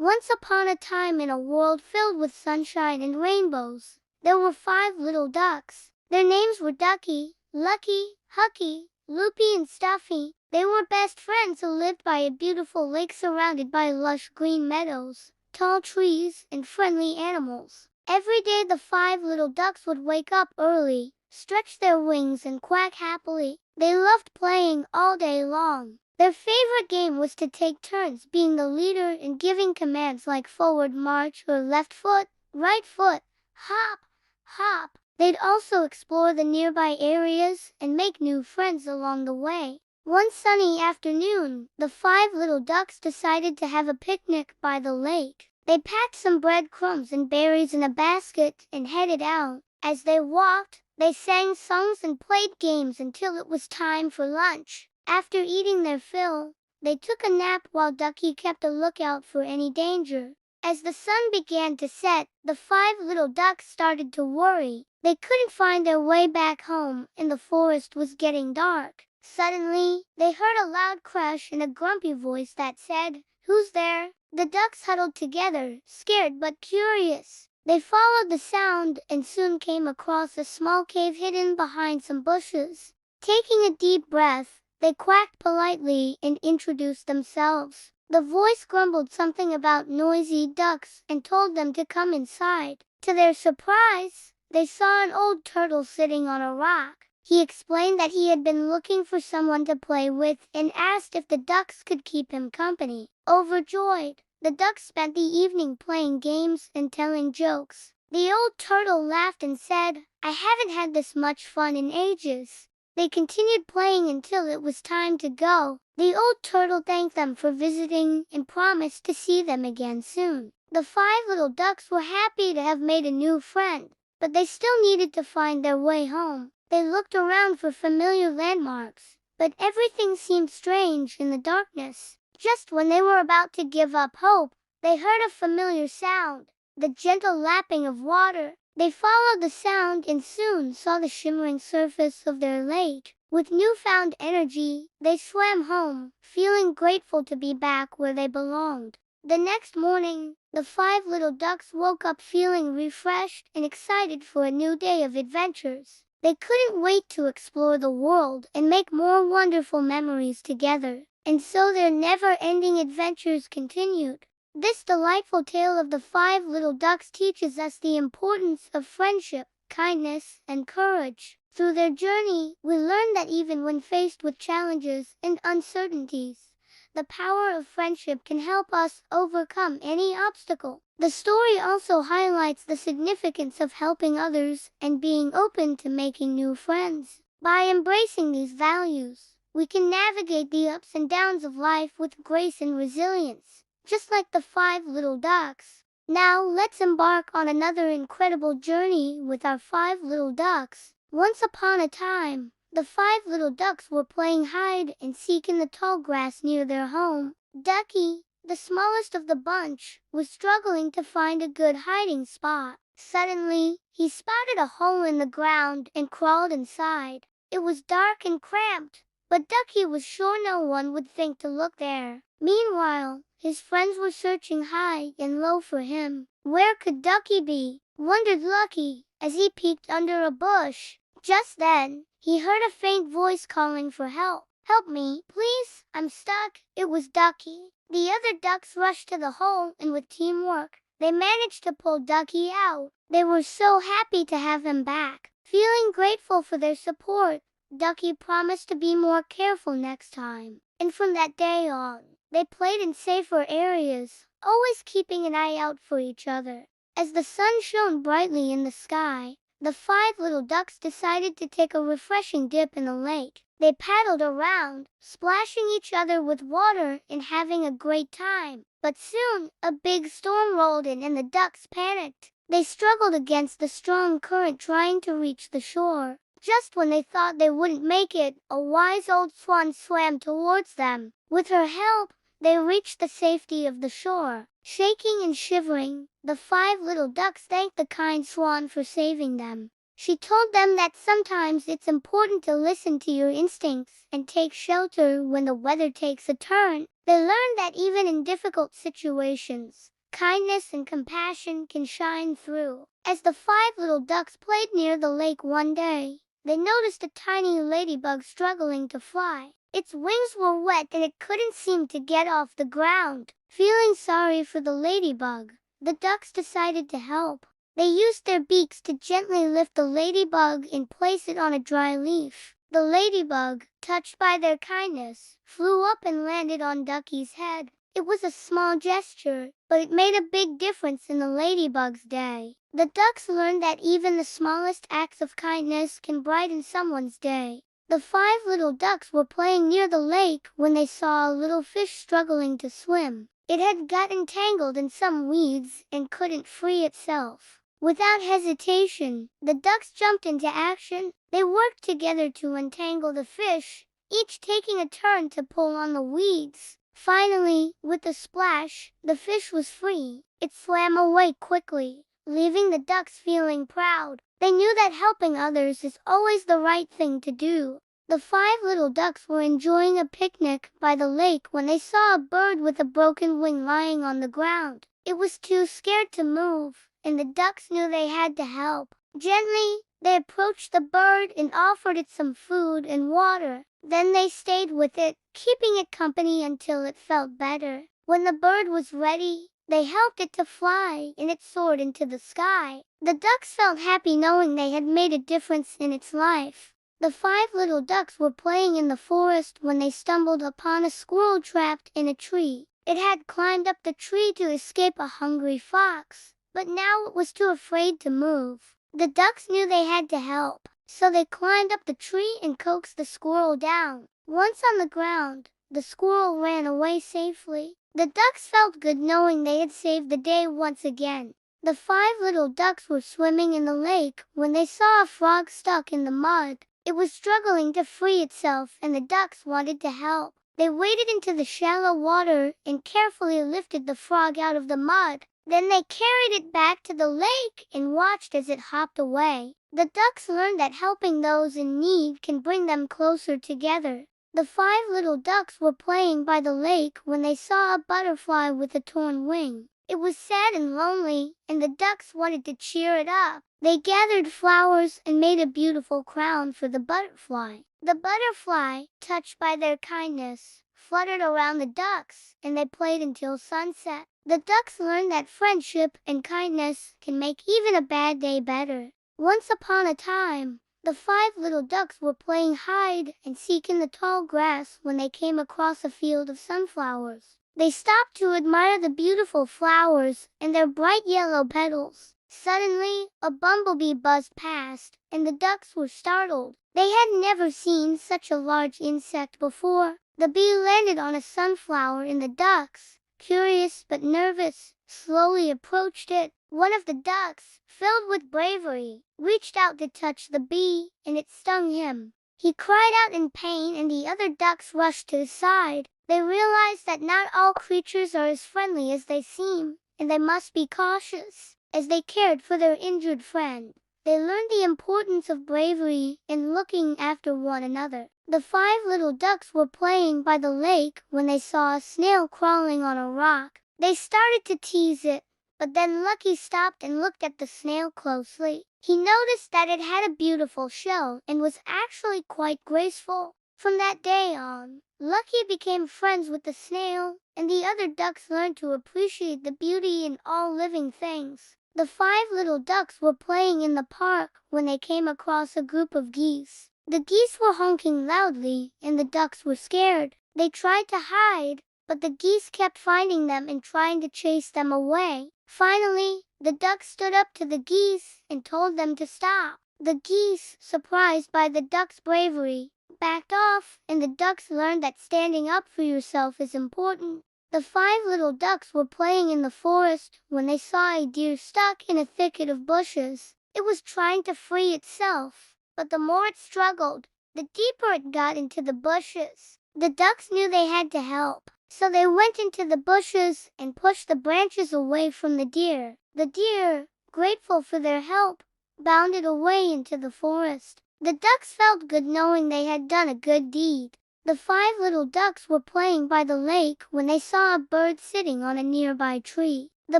Once upon a time, in a world filled with sunshine and rainbows, there were 5 little ducks. Their names were Ducky, Lucky, Hucky, Loopy, and Stuffy. They were best friends who lived by a beautiful lake surrounded by lush green meadows, tall trees, and friendly animals. Every day the 5 little ducks would wake up early, stretch their wings, and quack happily. They loved playing all day long. Their favorite game was to take turns being the leader and giving commands like forward march or left foot, right foot, hop, hop. They'd also explore the nearby areas and make new friends along the way. One sunny afternoon, the 5 little ducks decided to have a picnic by the lake. They packed some breadcrumbs and berries in a basket and headed out. As they walked, they sang songs and played games until it was time for lunch. After eating their fill, they took a nap while Ducky kept a lookout for any danger. As the sun began to set, the 5 little ducks started to worry. They couldn't find their way back home, and the forest was getting dark. Suddenly, they heard a loud crash and a grumpy voice that said, "Who's there?" The ducks huddled together, scared but curious. They followed the sound and soon came across a small cave hidden behind some bushes. Taking a deep breath, they quacked politely and introduced themselves. The voice grumbled something about noisy ducks and told them to come inside. To their surprise, they saw an old turtle sitting on a rock. He explained that he had been looking for someone to play with and asked if the ducks could keep him company. Overjoyed, the ducks spent the evening playing games and telling jokes. The old turtle laughed and said, "I haven't had this much fun in ages." They continued playing until it was time to go. The old turtle thanked them for visiting and promised to see them again soon. The 5 little ducks were happy to have made a new friend, but they still needed to find their way home. They looked around for familiar landmarks, but everything seemed strange in the darkness. Just when they were about to give up hope, they heard a familiar sound, the gentle lapping of water. They followed the sound and soon saw the shimmering surface of their lake. With newfound energy, they swam home, feeling grateful to be back where they belonged. The next morning, the 5 little ducks woke up feeling refreshed and excited for a new day of adventures. They couldn't wait to explore the world and make more wonderful memories together. And so their never-ending adventures continued. This delightful tale of the 5 little ducks teaches us the importance of friendship, kindness, and courage. Through their journey, we learn that even when faced with challenges and uncertainties, the power of friendship can help us overcome any obstacle. The story also highlights the significance of helping others and being open to making new friends. By embracing these values, we can navigate the ups and downs of life with grace and resilience, just like the 5 little ducks. Now let's embark on another incredible journey with our 5 little ducks. Once upon a time, the 5 little ducks were playing hide and seek in the tall grass near their home. Ducky, the smallest of the bunch, was struggling to find a good hiding spot. Suddenly, he spotted a hole in the ground and crawled inside. It was dark and cramped, but Ducky was sure no one would think to look there. Meanwhile, his friends were searching high and low for him. Where could Ducky be? Wondered Lucky, as he peeked under a bush. Just then, he heard a faint voice calling for help. "Help me, please, I'm stuck." It was Ducky. The other ducks rushed to the hole, and with teamwork, they managed to pull Ducky out. They were so happy to have him back. Feeling grateful for their support, Ducky promised to be more careful next time. And from that day on, they played in safer areas, always keeping an eye out for each other. As the sun shone brightly in the sky, the 5 little ducks decided to take a refreshing dip in the lake. They paddled around, splashing each other with water and having a great time. But soon, a big storm rolled in and the ducks panicked. They struggled against the strong current trying to reach the shore. Just when they thought they wouldn't make it, a wise old swan swam towards them. With her help, they reached the safety of the shore. Shaking and shivering, the 5 little ducks thanked the kind swan for saving them. She told them that sometimes it's important to listen to your instincts and take shelter when the weather takes a turn. They learned that even in difficult situations, kindness and compassion can shine through. As the 5 little ducks played near the lake one day, they noticed a tiny ladybug struggling to fly. Its wings were wet and it couldn't seem to get off the ground. Feeling sorry for the ladybug, the ducks decided to help. They used their beaks to gently lift the ladybug and place it on a dry leaf. The ladybug, touched by their kindness, flew up and landed on Ducky's head. It was a small gesture, but it made a big difference in the ladybug's day. The ducks learned that even the smallest acts of kindness can brighten someone's day. The 5 little ducks were playing near the lake when they saw a little fish struggling to swim. It had gotten tangled in some weeds and couldn't free itself. Without hesitation, the ducks jumped into action. They worked together to untangle the fish, each taking a turn to pull on the weeds. Finally, with a splash, the fish was free. It swam away quickly, leaving the ducks feeling proud. They knew that helping others is always the right thing to do. The 5 little ducks were enjoying a picnic by the lake when they saw a bird with a broken wing lying on the ground. It was too scared to move, and the ducks knew they had to help. Gently, they approached the bird and offered it some food and water. Then they stayed with it, keeping it company until it felt better. When the bird was ready, they helped it to fly, and it soared into the sky. The ducks felt happy knowing they had made a difference in its life. The 5 little ducks were playing in the forest when they stumbled upon a squirrel trapped in a tree. It had climbed up the tree to escape a hungry fox, but now it was too afraid to move. The ducks knew they had to help, so they climbed up the tree and coaxed the squirrel down. Once on the ground, the squirrel ran away safely. The ducks felt good knowing they had saved the day once again. The 5 little ducks were swimming in the lake when they saw a frog stuck in the mud. It was struggling to free itself and the ducks wanted to help. They waded into the shallow water and carefully lifted the frog out of the mud. Then they carried it back to the lake and watched as it hopped away. The ducks learned that helping those in need can bring them closer together. The 5 little ducks were playing by the lake when they saw a butterfly with a torn wing. It was sad and lonely, and the ducks wanted to cheer it up. They gathered flowers and made a beautiful crown for the butterfly. The butterfly, touched by their kindness, fluttered around the ducks, and they played until sunset. The ducks learned that friendship and kindness can make even a bad day better. Once upon a time, the 5 little ducks were playing hide and seek in the tall grass when they came across a field of sunflowers. They stopped to admire the beautiful flowers and their bright yellow petals. Suddenly, a bumblebee buzzed past, and the ducks were startled. They had never seen such a large insect before. The bee landed on a sunflower and the ducks, curious but nervous, slowly approached it. One of the ducks, filled with bravery, reached out to touch the bee, and it stung him. He cried out in pain and the other ducks rushed to his side. They realized that not all creatures are as friendly as they seem, and they must be cautious. As they cared for their injured friend, they learned the importance of bravery and looking after one another. The 5 little ducks were playing by the lake when they saw a snail crawling on a rock. They started to tease it, but then Lucky stopped and looked at the snail closely. He noticed that it had a beautiful shell and was actually quite graceful. From that day on, Lucky became friends with the snail, and the other ducks learned to appreciate the beauty in all living things. The 5 little ducks were playing in the park when they came across a group of geese. The geese were honking loudly, and the ducks were scared. They tried to hide, but the geese kept finding them and trying to chase them away. Finally, the ducks stood up to the geese and told them to stop. The geese, surprised by the ducks' bravery, backed off, and the ducks learned that standing up for yourself is important. The 5 little ducks were playing in the forest when they saw a deer stuck in a thicket of bushes. It was trying to free itself, but the more it struggled, the deeper it got into the bushes. The ducks knew they had to help, so they went into the bushes and pushed the branches away from the deer. The deer, grateful for their help, bounded away into the forest. The ducks felt good knowing they had done a good deed. The 5 little ducks were playing by the lake when they saw a bird sitting on a nearby tree. The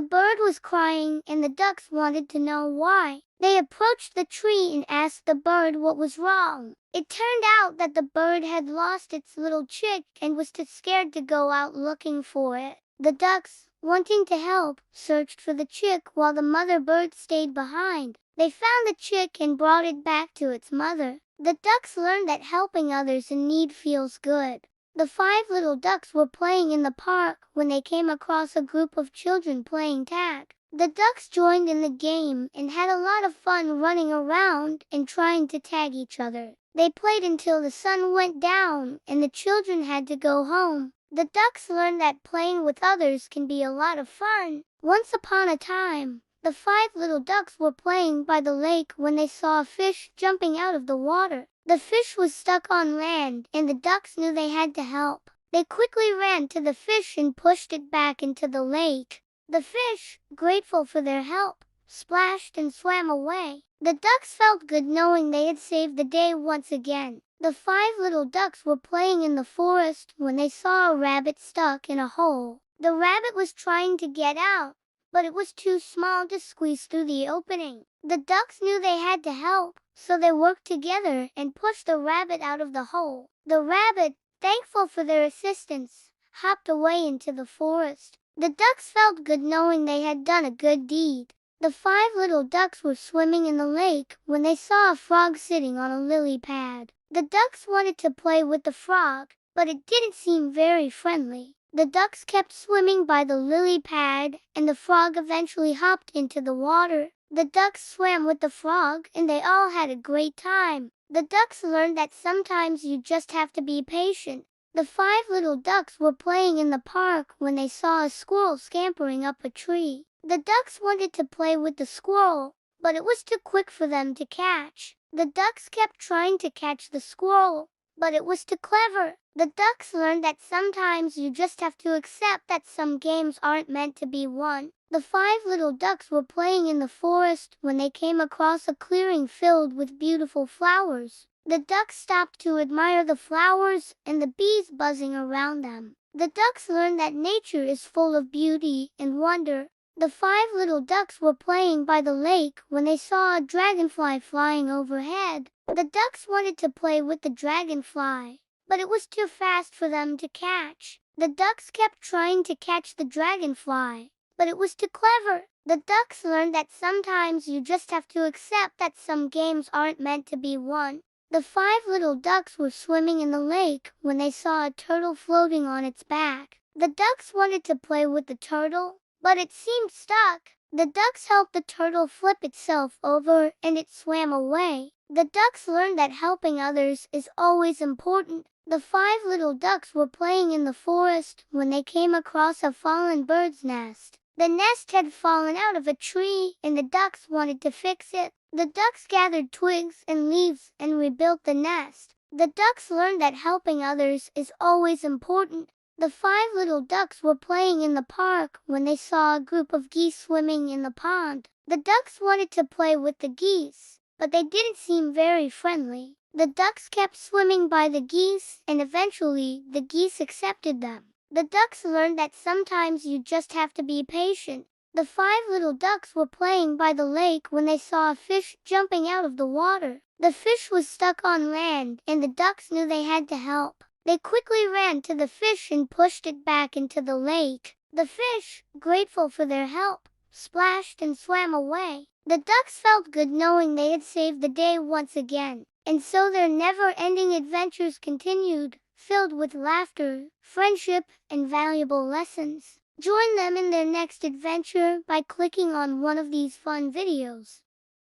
bird was crying and the ducks wanted to know why. They approached the tree and asked the bird what was wrong. It turned out that the bird had lost its little chick and was too scared to go out looking for it. The ducks, wanting to help, searched for the chick while the mother bird stayed behind. They found the chick and brought it back to its mother. The ducks learned that helping others in need feels good. The 5 little ducks were playing in the park when they came across a group of children playing tag. The ducks joined in the game and had a lot of fun running around and trying to tag each other. They played until the sun went down and the children had to go home. The ducks learned that playing with others can be a lot of fun. Once upon a time, the 5 little ducks were playing by the lake when they saw a fish jumping out of the water. The fish was stuck on land and the ducks knew they had to help. They quickly ran to the fish and pushed it back into the lake. The fish, grateful for their help, splashed and swam away. The ducks felt good knowing they had saved the day once again. The 5 little ducks were playing in the forest when they saw a rabbit stuck in a hole. The rabbit was trying to get out, but it was too small to squeeze through the opening. The ducks knew they had to help, so they worked together and pushed the rabbit out of the hole. The rabbit, thankful for their assistance, hopped away into the forest. The ducks felt good knowing they had done a good deed. The 5 little ducks were swimming in the lake when they saw a frog sitting on a lily pad. The ducks wanted to play with the frog, but it didn't seem very friendly. The ducks kept swimming by the lily pad, and the frog eventually hopped into the water. The ducks swam with the frog, and they all had a great time. The ducks learned that sometimes you just have to be patient. The 5 little ducks were playing in the park when they saw a squirrel scampering up a tree. The ducks wanted to play with the squirrel, but it was too quick for them to catch. The ducks kept trying to catch the squirrel, but it was too clever. The ducks learned that sometimes you just have to accept that some games aren't meant to be won. The 5 little ducks were playing in the forest when they came across a clearing filled with beautiful flowers. The ducks stopped to admire the flowers and the bees buzzing around them. The ducks learned that nature is full of beauty and wonder. The 5 little ducks were playing by the lake when they saw a dragonfly flying overhead. The ducks wanted to play with the dragonfly, but it was too fast for them to catch. The ducks kept trying to catch the dragonfly, but it was too clever. The ducks learned that sometimes you just have to accept that some games aren't meant to be won. The 5 little ducks were swimming in the lake when they saw a turtle floating on its back. The ducks wanted to play with the turtle, but it seemed stuck. The ducks helped the turtle flip itself over and it swam away. The ducks learned that helping others is always important. The 5 little ducks were playing in the forest when they came across a fallen bird's nest. The nest had fallen out of a tree and the ducks wanted to fix it. The ducks gathered twigs and leaves and rebuilt the nest. The ducks learned that helping others is always important. The 5 little ducks were playing in the park when they saw a group of geese swimming in the pond. The ducks wanted to play with the geese, but they didn't seem very friendly. The ducks kept swimming by the geese, and eventually the geese accepted them. The ducks learned that sometimes you just have to be patient. The 5 little ducks were playing by the lake when they saw a fish jumping out of the water. The fish was stuck on land, and the ducks knew they had to help. They quickly ran to the fish and pushed it back into the lake. The fish, grateful for their help, splashed and swam away. The ducks felt good knowing they had saved the day once again. And so their never-ending adventures continued, filled with laughter, friendship, and valuable lessons. Join them in their next adventure by clicking on one of these fun videos.